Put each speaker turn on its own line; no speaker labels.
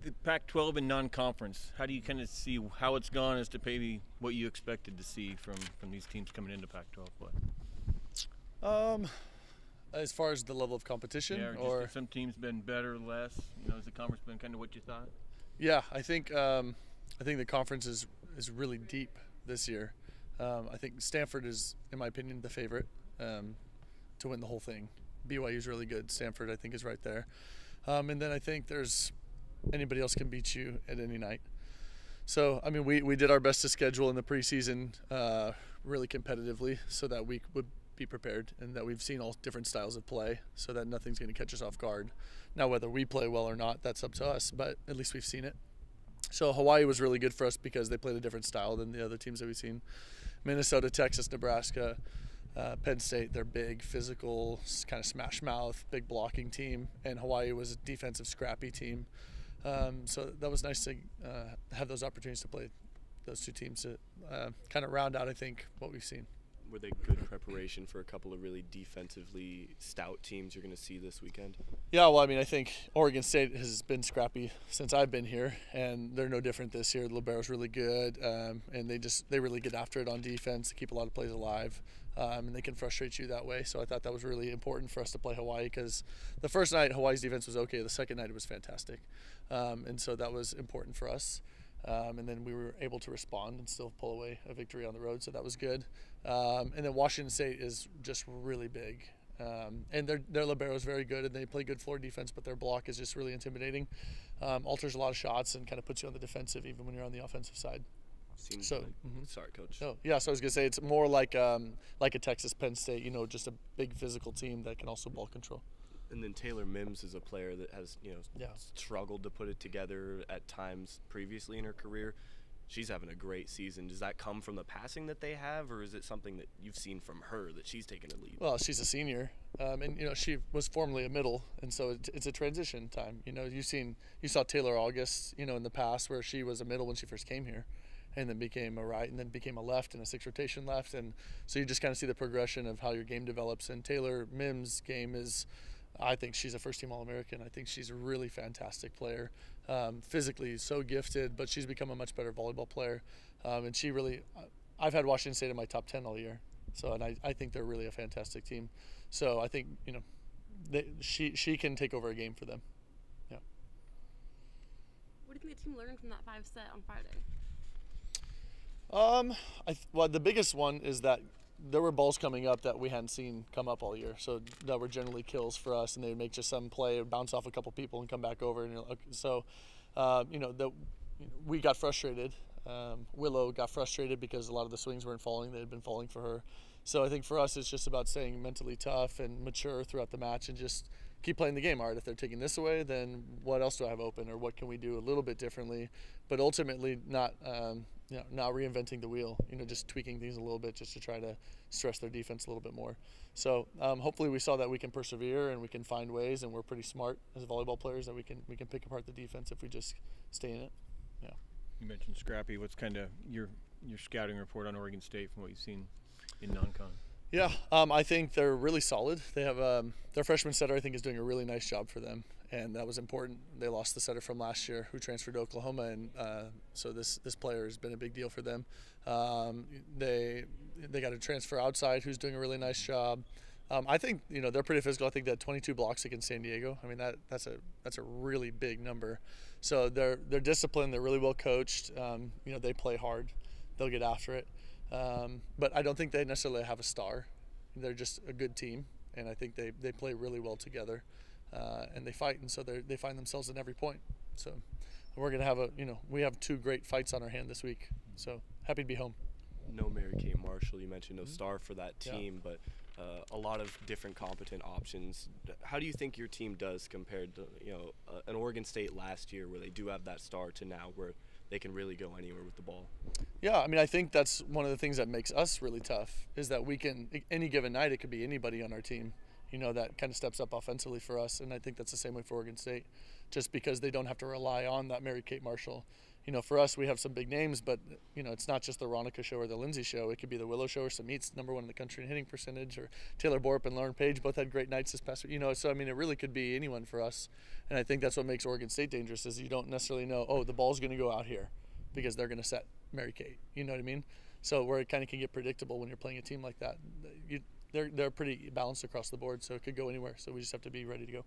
the Pac-12 and non-conference, how do you kind of see how it's gone as to maybe what you expected to see from these teams coming into Pac-12 play?
As far as the level of competition,
Yeah, or just have some teams been better, less? Has the conference been kind of what you thought?
Yeah, I think the conference is really deep this year. I think Stanford is, in my opinion, the favorite to win the whole thing. BYU is really good. Stanford, I think, is right there. And then I think anybody else can beat you at any night. So, I mean, we did our best to schedule in the preseason really competitively so that we would be prepared and that we've seen all different styles of play so that nothing's going to catch us off guard. Now, whether we play well or not, that's up to us, but at least we've seen it. So Hawaii was really good for us because they played a different style than the other teams that we've seen. Minnesota, Texas, Nebraska, Penn State, they're big, physical, kind of smash mouth, big blocking team, and Hawaii was a defensive, scrappy team. So that was nice to have those opportunities to play those two teams to kind of round out, I think, what we've seen.
Were they good preparation for a couple of really defensively stout teams you're going to see this weekend?
Yeah, well, I mean, I think Oregon State has been scrappy since I've been here, and they're no different this year. The libero's really good, and they really get after it on defense to keep a lot of plays alive, and they can frustrate you that way. So I thought that was really important for us to play Hawaii because the first night Hawaii's defense was okay. The second night it was fantastic, and so that was important for us. And then we were able to respond and still pull away a victory on the road, so that was good. And then Washington State is just really big. And their libero is very good, and they play good floor defense, but their block is just really intimidating. Alters a lot of shots and kind of puts you on the defensive even when you're on the offensive side.
Sorry, Coach.
Oh, yeah, so I was going to say it's more like a Texas Penn State, just a big physical team that can also ball control.
And then Taylor Mims is a player that has, struggled to put it together at times previously in her career. She's having a great season. Does that come from the passing that they have, or is it something that you've seen from her that she's taken a lead?
Well, she's a senior, and she was formerly a middle, and so it's a transition time. You saw Taylor August, in the past where she was a middle when she first came here, and then became a right, and then became a left and a 6 rotation left, and so you just kind of see the progression of how your game develops. And Taylor Mims' game is, I think she's a first-team All-American. I think she's a really fantastic player. Physically so gifted, but she's become a much better volleyball player. And she really, I've had Washington State in my top 10 all year. So, and I think they're really a fantastic team. So I think, she can take over a game for them. Yeah.
What do you think the team learned from that 5-set on Friday?
Well, the biggest one is that there were balls coming up that we hadn't seen come up all year, so that were generally kills for us, and they would make just some play, bounce off a couple people, and come back over. And we got frustrated. Willow got frustrated because a lot of the swings weren't falling; they had been falling for her. So I think for us, it's just about staying mentally tough and mature throughout the match, and just keep playing the game. All right, if they're taking this away, then what else do I have open, or what can we do a little bit differently? But ultimately, not reinventing the wheel, just tweaking things a little bit just to try to stress their defense a little bit more. So hopefully we saw that we can persevere and we can find ways, and we're pretty smart as volleyball players that we can pick apart the defense if we just stay in it. Yeah.
You mentioned scrappy. What's kind of your scouting report on Oregon State from what you've seen in non-con?
Yeah, I think they're really solid. They have their freshman setter, I think, is doing a really nice job for them, and that was important. They lost the setter from last year who transferred to Oklahoma, and so this player has been a big deal for them. They got a transfer outside who's doing a really nice job. I think they're pretty physical. I think they had 22 blocks against San Diego. I mean that's a really big number. So they're disciplined. They're really well coached. They play hard. They'll get after it. But I don't think they necessarily have a star. They're just a good team, and I think they play really well together, and they fight, and so they find themselves in every point. So we're gonna have we have 2 great fights on our hand this week. So happy to be home.
No Mary Kate Marshall, you mentioned no star for that team, but a lot of different competent options. How do you think your team does compared to an Oregon State last year where they do have that star to now where they can really go anywhere with the ball?
Yeah, I mean, I think that's one of the things that makes us really tough is that we can, any given night, it could be anybody on our team, that kind of steps up offensively for us. And I think that's the same way for Oregon State, just because they don't have to rely on that Mary Kate Marshall. for us, we have some big names, but it's not just the Ronica show or the Lindsay show. It could be the Willow show or Samit's #1 in the country in hitting percentage, or Taylor Borp and Lauren Page both had great nights this past week. So I mean, it really could be anyone for us, and I think that's what makes Oregon State dangerous is you don't necessarily know, oh, the ball's going to go out here because they're going to set Mary Kate. You know what I mean? So where it kind of can get predictable when you're playing a team like that. They're pretty balanced across the board, so it could go anywhere. So we just have to be ready to go.